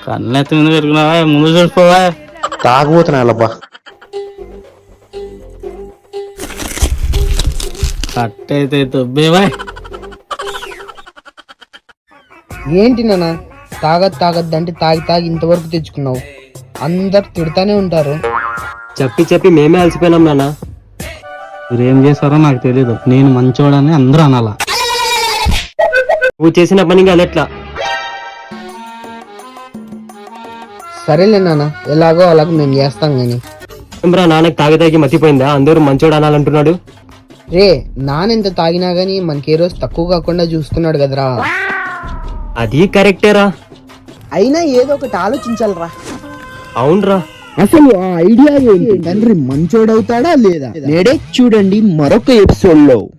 కన్నెత్తి మీద పెరుగున్నావా ముందు చూసుకోవా తాగబోతున్నా కట్టయితే తొబ్బేవా ఏంటి నాన్న తాగద్దంటే తాగి ఇంతవరకు తెచ్చుకున్నావు. అందరు తిడతానే ఉంటారు. చెప్పి మేమే అలసిపోయినాం నాన్న. మీరేం చేస్తారో నాకు తెలీదు. నేను మంచోడని అందరూ అనాలా. నువ్వు చేసిన పని అది ఎట్లా? సరేలే నాన్న, ఎలాగో అలాగో మేము చేస్తాం గాని. ఏమ్రా నాన్నకి తాగి మతిపోయిందా? అందరూ మంచోడు అనాలంటున్నాడు. రే నానెంత తాగినా గానీ మనకి ఏ రోజు తక్కువ కాకుండా చూస్తున్నాడు కదరా. అది కరెక్టేరా. అయినా ఏదో ఒకటి ఆలోచించాలరా. అవునరా. అసలు ఆ ఐడియా ఏంటి? తండ్రి మంచోడవుతాడా లేదా? నేడే చూడండి మరొక ఎపిసోడ్ లో.